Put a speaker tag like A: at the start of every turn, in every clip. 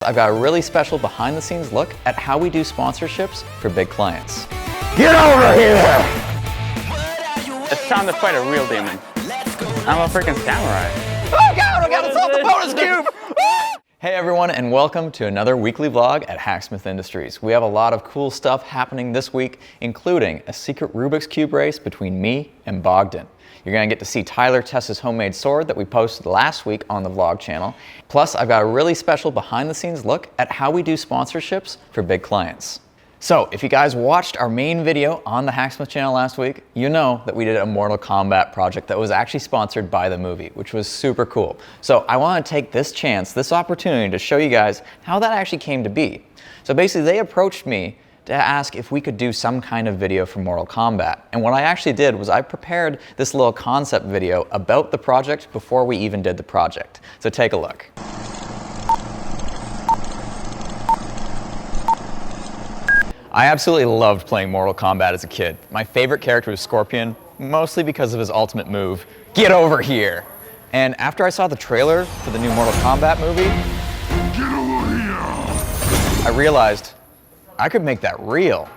A: I've got a really special behind-the-scenes look at how we do sponsorships for big clients.
B: Get over here!
C: It's time to fight a real demon. I'm a freaking samurai.
A: Oh God, I gotta solve the bonus cube! Hey everyone, and welcome to another weekly vlog at Hacksmith Industries. We have a lot of cool stuff happening this week, including a secret Rubik's Cube race between me and Bogdan. You're gonna get to see Tyler test his homemade sword that we posted last week on the vlog channel. Plus, I've got a really special behind-the-scenes look at how we do sponsorships for big clients. So, if you guys watched our main video on the Hacksmith channel last week, you know that we did a Mortal Kombat project that was actually sponsored by the movie, which was super cool. So I want to take this opportunity to show you guys how that actually came to be. So basically, they approached me to ask if we could do some kind of video for Mortal Kombat. And what I actually did was I prepared this little concept video about the project before we even did the project. So take a look. I absolutely loved playing Mortal Kombat as a kid. My favorite character was Scorpion, mostly because of his ultimate move, "Get over here!" And after I saw the trailer for the new Mortal Kombat movie, "Get over here!" I realized I could make that real.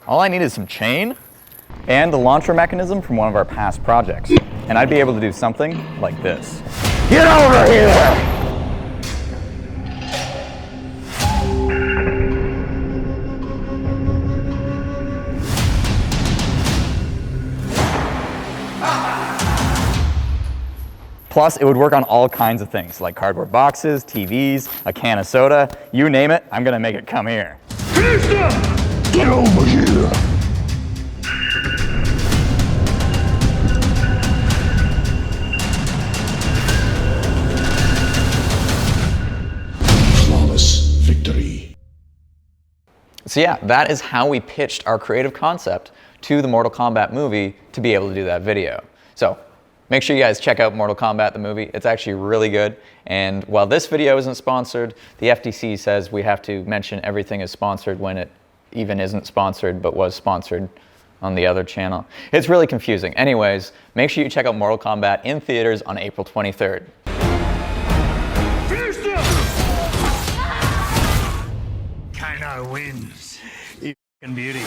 A: All I needed is some chain and the launcher mechanism from one of our past projects. And I'd be able to do something like this.
B: Get over here!
A: Plus, it would work on all kinds of things, like cardboard boxes, TVs, a can of soda, you name it, I'm gonna make it come here.
B: Finish them! Get over here! Flawless victory.
A: So yeah, that is how we pitched our creative concept to the Mortal Kombat movie to be able to do that video. So, make sure you guys check out Mortal Kombat the movie. It's actually really good. And while this video isn't sponsored, the FTC says we have to mention everything is sponsored when it even isn't sponsored but was sponsored on the other channel. It's really confusing. Anyways, make sure you check out Mortal Kombat in theaters on April 23rd.
B: Finish them! Kinda wins. You f***ing beauty.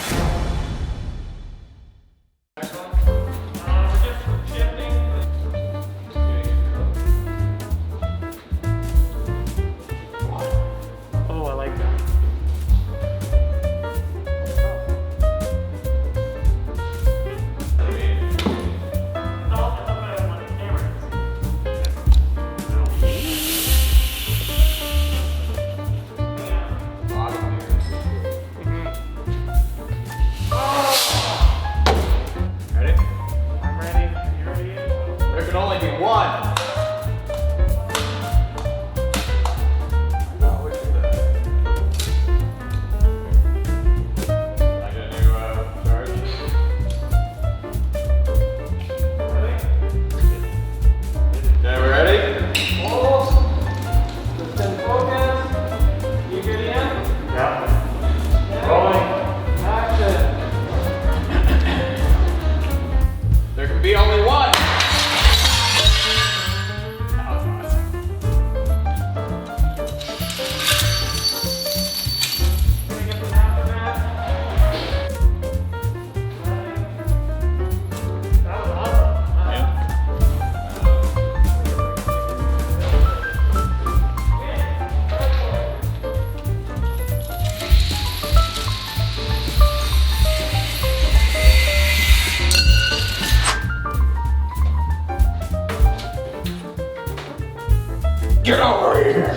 B: Get over here!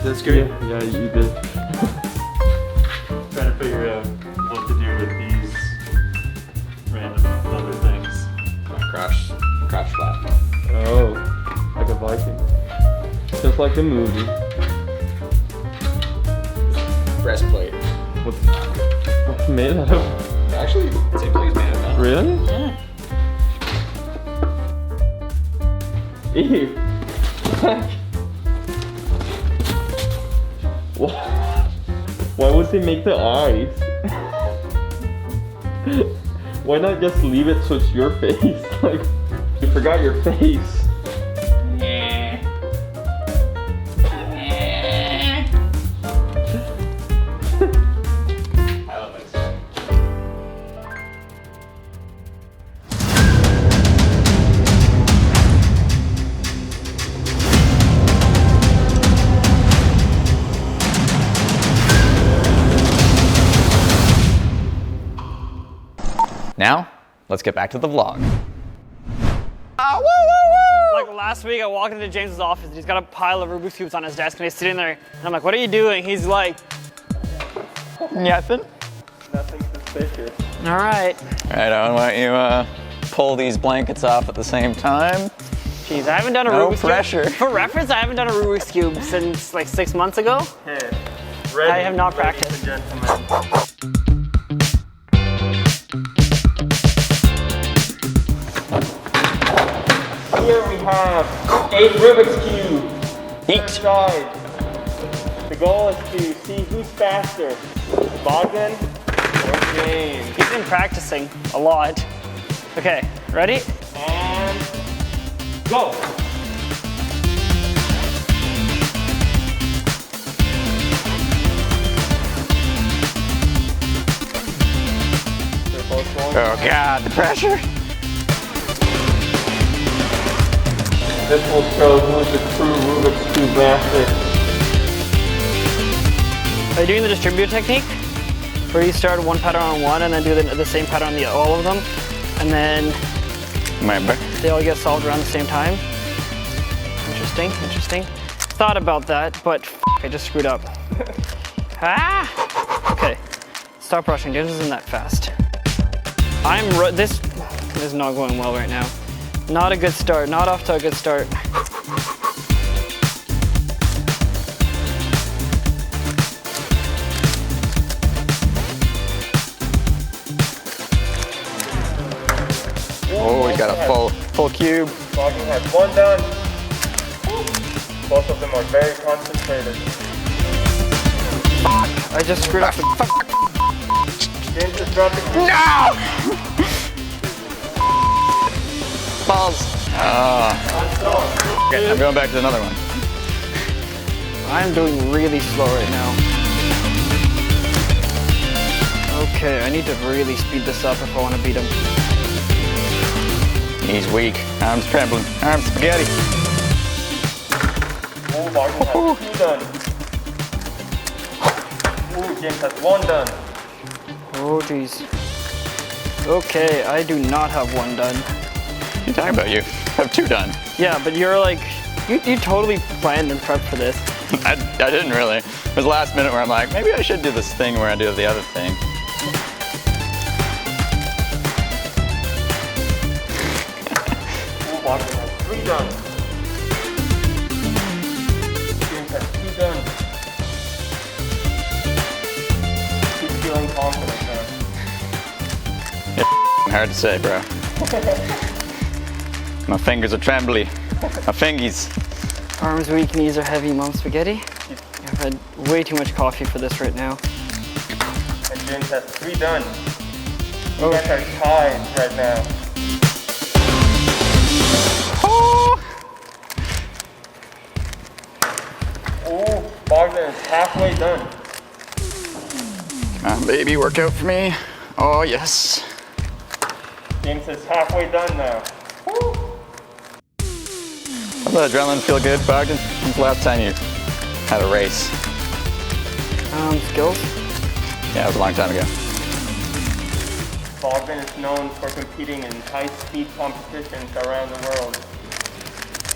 D: That's good? Yeah, you did. Trying to figure out what to do with these random other things.
A: Crash flat.
D: Oh, like a Viking. Just like the movie.
A: Breastplate.
D: What's made out of?
A: Actually, it seems like it's made of metal.
D: Really?
A: Yeah.
D: Ew. Why would they make the eyes? Why not just leave it so it's your face? Like, you forgot your face.
A: Now, let's get back to the vlog.
E: Like last week I walked into James's office and he's got a pile of Rubik's Cubes on his desk and he's sitting there and I'm like, what are you doing? He's like,
A: Nothing.
D: Nothing suspicious.
E: all right.
A: All right, Owen, why don't you pull these blankets off at the same time?
E: Jeez, I haven't done a
A: No
E: Rubik's
A: pressure.
E: Cube. For reference, I haven't done a Rubik's Cube since like 6 months ago.
D: Hey, ready,
E: I have not
D: ladies
E: practiced.
D: and gentlemen. Here we have 8 Rubik's Cube. Each side. The goal is to see who's faster, Bogdan or James.
E: He's been practicing a lot. Okay, ready?
D: And go. They're both going.
A: Oh God, the pressure.
D: This will show who's the true Rubik's Cube master.
E: Are you doing the distributor technique? Where you start one pattern on one and then do the same pattern on all of them, and then
A: Remember.
E: they all get solved around the same time? Interesting, interesting. Thought about that, but I just screwed up. Okay, stop rushing. James isn't that fast. This is not going well right now. Not a good start. Not off to a good start.
A: Oh, we got a full cube.
D: Bogdan has one done. Both of them are very concentrated.
E: I just screwed up.
D: James is dropping.
A: No! Balls. Okay, I'm going back to another one.
E: I'm doing really slow right now. Okay, I need to really speed this up if I want to beat him.
A: He's weak. Arms trembling. Arms spaghetti.
D: Oh, Bogdan has 2 done. Oh, James has 1 done.
E: Oh geez. Okay, I do not have one done.
A: What are you talking about? You have 2 done.
E: Yeah, but you're like, you totally planned and prepped for this.
A: I didn't really. It was the last minute where I'm like, maybe I should do this thing where I do the other thing.
D: Oh, Bogdan has 3 done. James has 2 done. He's feeling confident now.
A: Hard to say, bro. My fingers are trembly. My fingies.
E: Arms weak, knees are heavy, mom spaghetti. I've had way too much coffee for this right now.
D: And James has 3 done. You guys are tied right now. Oh, Bogdan is halfway done.
A: Come on, baby, work out for me. Oh, yes.
D: James is halfway done now.
A: Does the adrenaline feel good, Bogdan? When's the last time you had a race?
E: Skills?
A: Yeah, it was a long time ago.
D: Bogdan is known for competing in high-speed competitions around the world.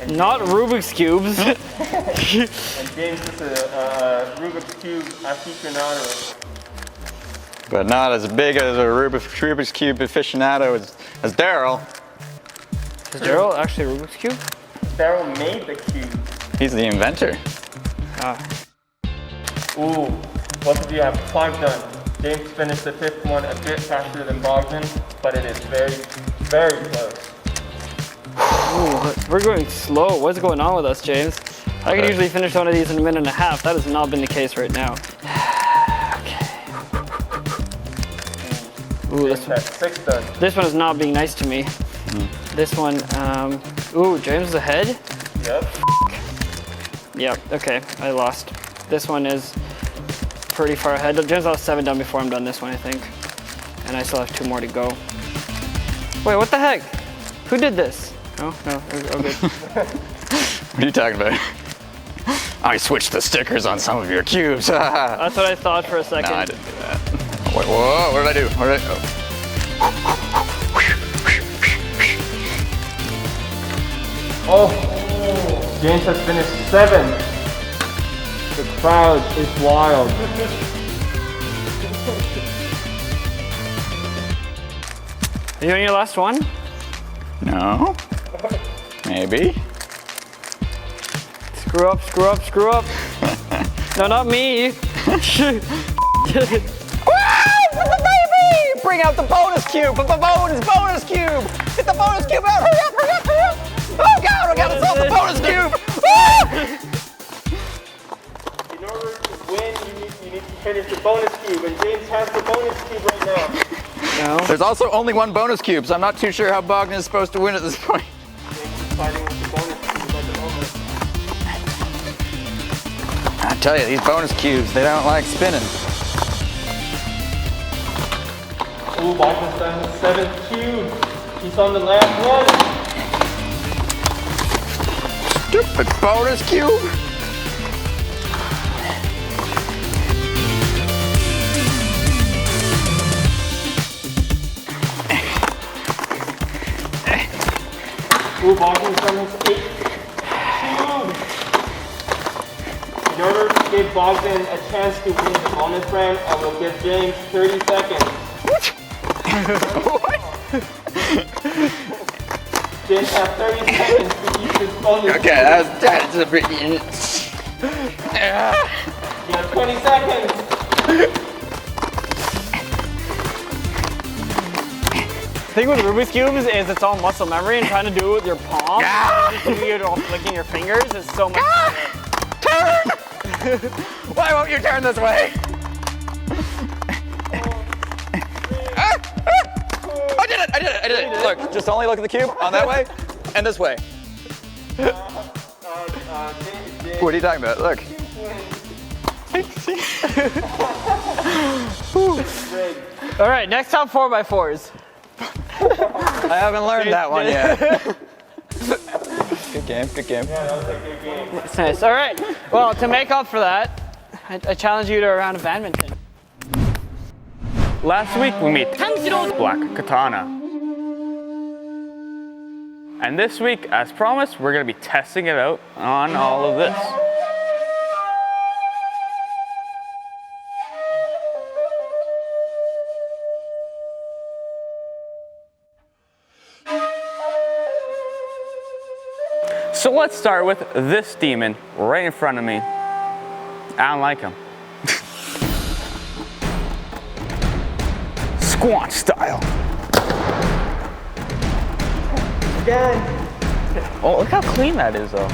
D: And
E: Not Rubik's Cubes.
D: And James is a Rubik's Cube aficionado.
A: But not as big as a Rubik's Cube aficionado as Daryl.
E: Is Daryl actually a Rubik's Cube?
D: Daryl made the cube.
A: He's the inventor.
D: Ooh, both of you have 5 done. James finished the 5th one a bit faster than Bogdan, but it is very, very close.
E: Ooh, we're going slow. What's going on with us, James? I could usually finish one of these in a minute and a half. That has not been the case right now. Ooh,
D: James has 6 done.
E: this one is not being nice to me. This one, ooh, James is ahead?
D: Yep.
E: Yep, okay, I lost. This one is pretty far ahead. James will have 7 done before I'm done this one, I think. And I still have 2 more to go. Wait, what the heck? Who did this? Oh, no, oh good.
A: What are you talking about? I switched the stickers on some of your cubes.
E: That's what I thought for a second.
A: No, I didn't do that. Wait, whoa, what did I do? What did I, oh.
D: Oh, James has finished 7. The crowd is wild.
E: Are you on your last one?
C: No. Maybe.
E: Screw up, screw up, screw up. No, not me.
A: Bring out the bonus cube! Bonus cube! Get the bonus cube out! Hurry up, hurry up, hurry up! Oh God, we gotta solve the bonus cube!
D: In order to win, you need to finish the bonus cube, and James has the bonus cube right now.
E: No.
A: There's also only one bonus cube, so I'm not too sure how Bogdan is supposed to win at this point.
D: James is fighting with the bonus cube at the moment.
A: I tell you, these bonus cubes, they don't like spinning.
D: Ooh, Bogdan's done his 7th cube. He's on the last one.
A: Stupid bonus cube!
D: Ooh, Bogdan's done his 8th cube. In order to give Bogdan a chance to win the bonus round, I will give James 30 seconds.
A: What?
D: James has 30 seconds to use his bonus.
A: Okay, that's a bit.
D: You have 20 seconds.
E: The thing with Rubik's Cubes is it's all muscle memory, and trying to do it with your palm, just do it all flicking your fingers is so much better.
A: Turn! Why won't you turn this way? I did it! Look, just only look at the cube on that way and this way. What are you talking about? Look.
E: All right, next time 4x4s.
A: I haven't learned that one yet. Good game, good game.
D: Yeah, that was a good game.
E: It's nice. All right. Well, to make up for that, I challenge you to a round of badminton.
C: Last week we made black katana. And this week, as promised, we're gonna be testing it out on all of this. So let's start with this demon right in front of me. I don't like him. Squat style.
D: Again.
C: Oh, look how clean that is, though.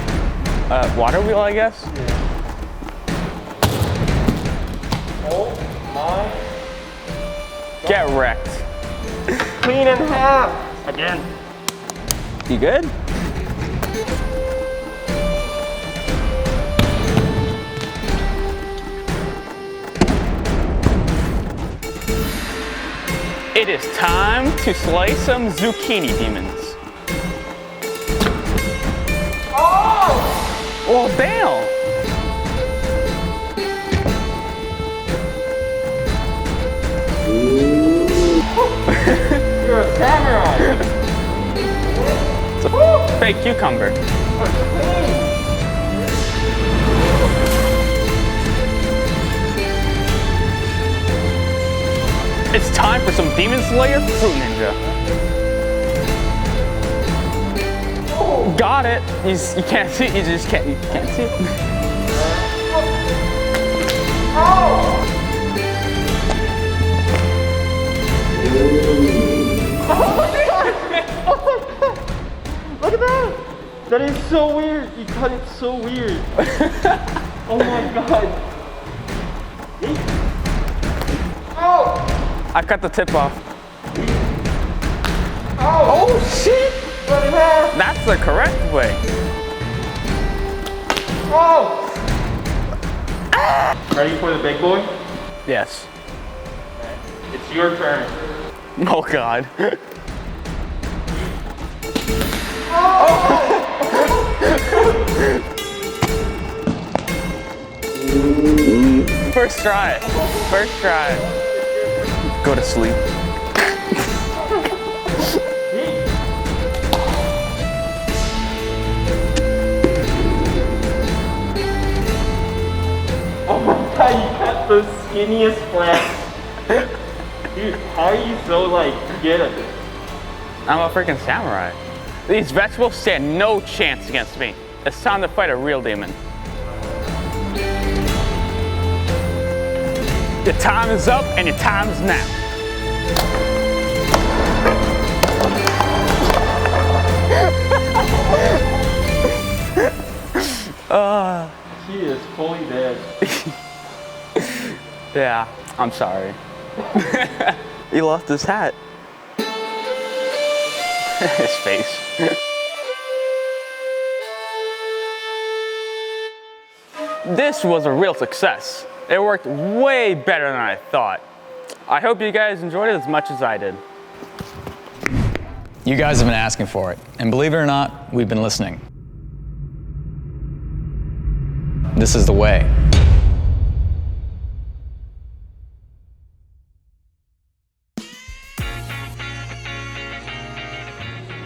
C: Water wheel, I guess.
D: Oh my.
C: Get wrecked.
D: Clean in half.
E: Again.
C: You good? It is time to slay some zucchini demons.
D: Oh!
C: Well, damn!
D: You're a samurai.
C: It's a fake cucumber. It's time for some Demon Slayer Fruit Ninja. Got it. You can't see it. You just can't. You can't see it.
D: Look at that! That is so weird. You cut it so weird. Oh my god. Oh!
C: I cut the tip off.
D: Oh shit! Cut it in half.
C: That's the correct way.
D: Oh! Ready for the big boy?
C: Yes.
D: It's your turn.
C: Oh God. First try. First try. Go to sleep.
D: the skinniest flat. Dude, how are you so like good at this?
C: I'm a freaking samurai. These vegetables stand no chance against me. It's time to fight a real demon. Your time is up and your time is now.
D: She is fully dead.
C: Yeah, I'm sorry. He lost his hat. His face. This was a real success. It worked way better than I thought. I hope you guys enjoyed it as much as I did.
A: You guys have been asking for it, and believe it or not, we've been listening. This is the way.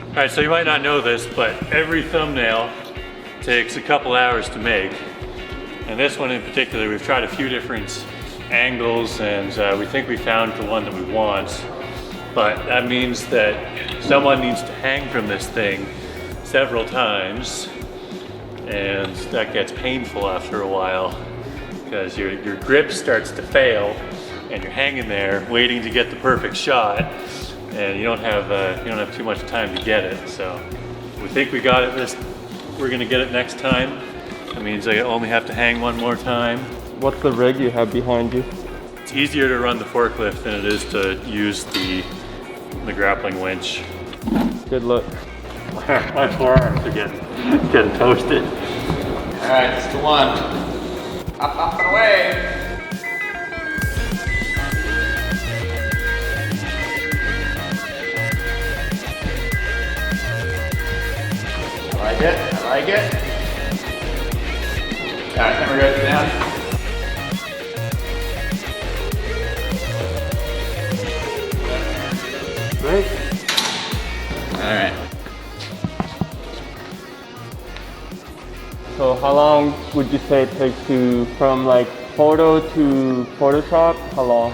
F: All right, so you might not know this, but every thumbnail takes a couple hours to make. And this one in particular, we've tried a few different angles, and we think we found the one that we want. But that means that someone needs to hang from this thing several times, and that gets painful after a while because your grip starts to fail, and you're hanging there waiting to get the perfect shot, and you don't have too much time to get it. So we think we got it. We're gonna get it next time. That means I only have to hang one more time.
D: What's the rig you have behind you?
F: It's easier to run the forklift than it is to use the grappling winch.
D: Good luck.
F: My forearms are getting toasted.
A: All right, this is the one. Up and away. I like it, I like it. All right, camera goes down.
F: Great.
A: All right.
D: So how long would you say it takes to, from like photo to Photoshop? How long?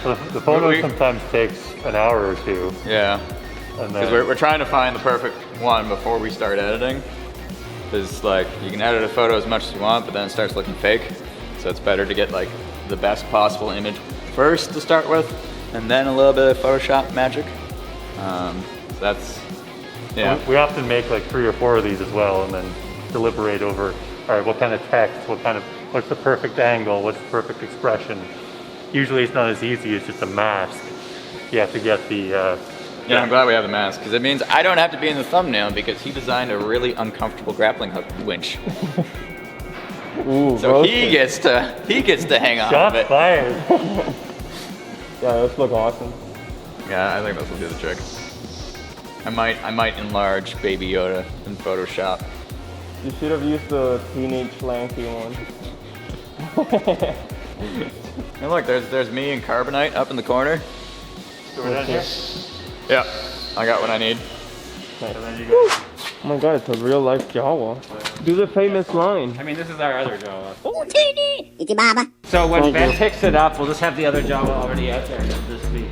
F: The photo sometimes takes an hour or two.
A: Yeah.
F: And
A: Because
F: then
A: we're trying to find the perfect one before we start editing. Because like you can edit a photo as much as you want, but then it starts looking fake. So it's better to get like the best possible image first to start with, and then a little bit of Photoshop magic. So that's, yeah.
F: we often make like 3 or 4 of these as well, and then deliberate over, all right, what kind of text, what's the perfect angle, what's the perfect expression. Usually it's not as easy as just a mask. You have to get the,
A: Yeah, I'm glad we have the mask, because it means I don't have to be in the thumbnail because he designed a really uncomfortable grappling hook winch.
D: Ooh,
A: So he gets to hang on
F: Shots
A: of it.
F: fired.
D: Yeah, this looks awesome.
A: Yeah, I think this will do the trick. I might enlarge Baby Yoda in Photoshop.
D: You should have used the teenage lanky one.
A: And look, there's me and Carbonite up in the corner.
F: So we're done here?
A: Yeah, I got what I need.
F: And then you go.
D: Oh my god, it's a real life Jawa. Do the famous line.
G: I mean, this is our other Jawa.
H: Baba.
G: So when
D: Thank
G: Ben
D: you.
G: picks it up, we'll just have the other Jawa already out there. And it'll just be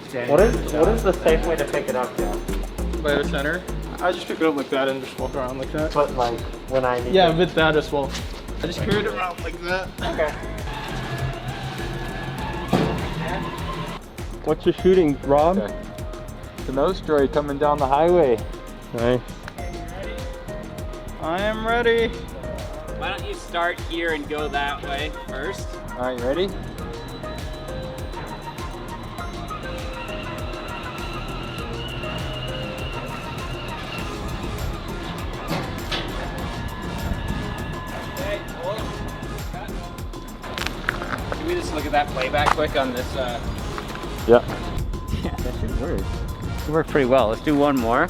G: standing
D: What
G: with the Jawa.
D: is the safe way to pick it up, Joe?
I: By the center. I just pick it up like that and just walk around like that.
D: But like when I need
I: Yeah,
D: it.
I: with that as well. I just carry it around like that.
D: Okay. What you shooting, Rob?
I: The nose droid coming down the highway.
D: Nice.
I: I am ready.
G: Why don't you start here and go that way first?
I: All right, ready?
G: Can we just look at that playback quick on this?
D: Yeah.
G: Yeah, that should work. It worked pretty well. Let's do one more.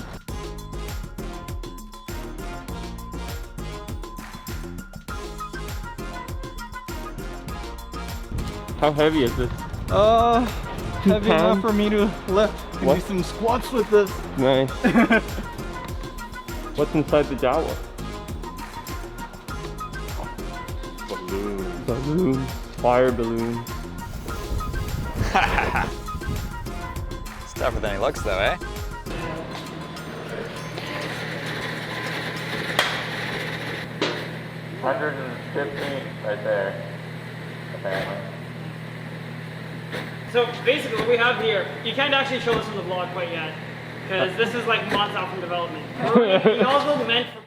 D: How heavy is this?
I: Heavy enough
D: pounds?
I: for me to lift. Can
D: What?
I: do some squats with this.
D: Nice. What's inside the Jawa?
C: Balloon. Fire balloon.
A: It's tougher than he looks though, eh?
D: right there. Apparently.
E: So basically what we have here, you can't actually show this on the vlog quite yet, because this is like months out from development. It's also meant for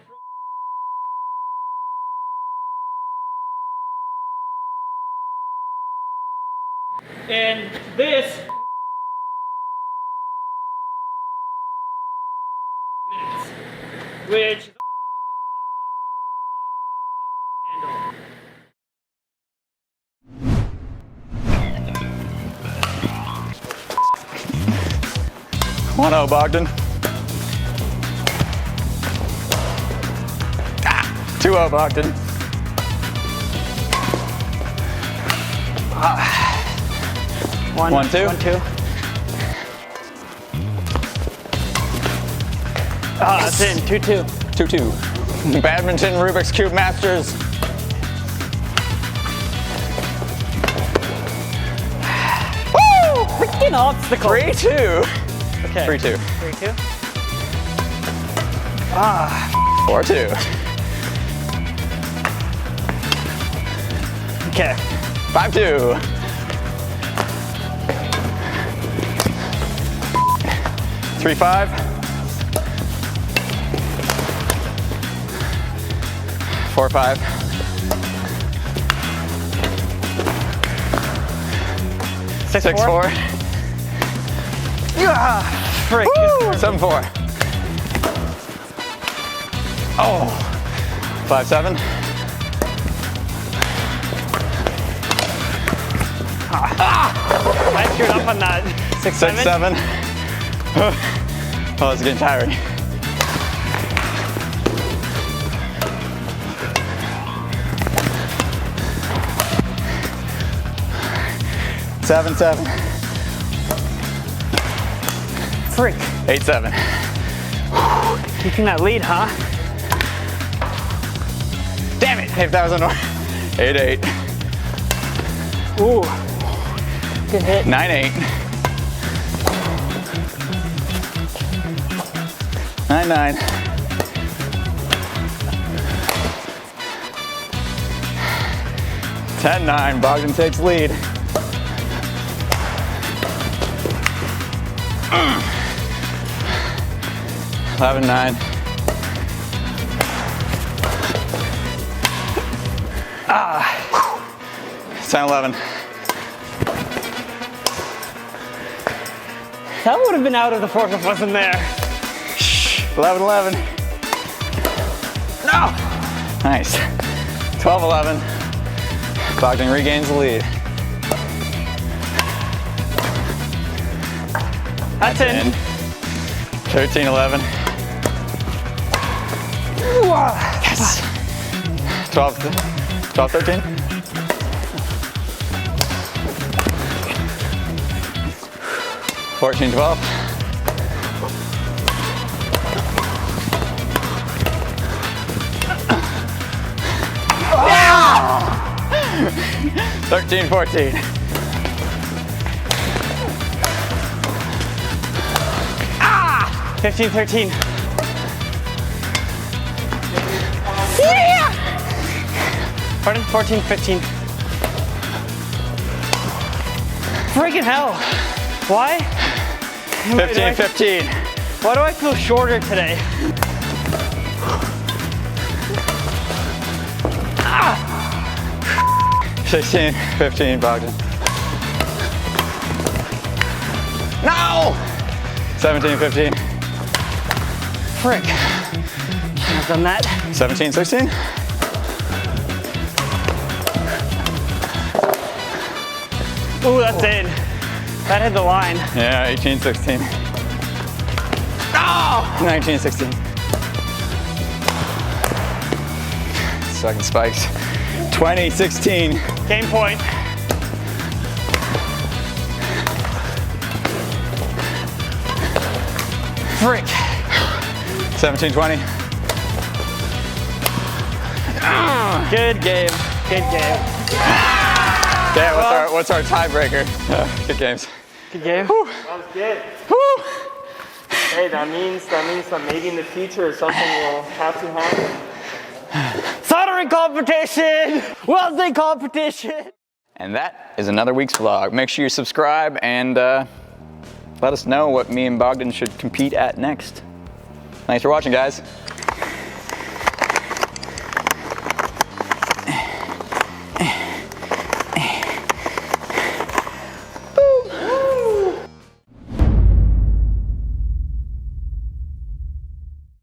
E: and this minutes, which is awesome
A: Come on out, Bogdan. 2-0, Bogdan. One, two.
E: 1-2. Ah, that's in. 2-2.
A: 2-2. Badminton Rubik's Cube Masters.
E: Woo! Freaking obstacle.
A: 3-2.
E: Okay.
A: 3-2.
E: 3-2.
A: 4-2.
E: Okay.
A: 5-2. 3-5. 4-5. 6-4.
E: Yeah. Frick.
A: 7-4. Oh. 5-7.
E: I screwed up on that.
A: 6-7. Oh, it's getting tiring. Seven.
E: Frick.
A: 8-7.
E: Keeping that lead, huh?
A: Damn it! If that was an 8-8.
E: Ooh. Good hit.
A: 9-8. 9-9. 10-9. Bogdan takes lead. 11-9. 10-11.
E: That would have been out if the forklift wasn't there.
A: 11-11. No! Nice. 12-11. Bogdan regains the lead.
E: That's in.
A: 13-11. Yes. 12-13. 14-12. 13-14.
E: 15-13. Yeah! Pardon? 14-15. Freaking hell. Why?
A: 15-15.
E: Why do I feel shorter today?
A: 16-15, Bogdan. No! 17-15.
E: Frick. I've done that.
A: 17-16.
E: Ooh, that's in. That hit the line.
A: Yeah, 18-16. No! 19-16. Second spikes. 20-16.
E: Game point. Frick.
A: 17-20.
E: Good game. Good game.
A: Yeah, what's our tiebreaker? Good games.
E: Good game.
D: That was good. Hey, that means that maybe in the future something will have to happen.
E: Soldering competition! Welding competition!
A: And that is another week's vlog. Make sure you subscribe and let us know what me and Bogdan should compete at next. Thanks for watching, guys.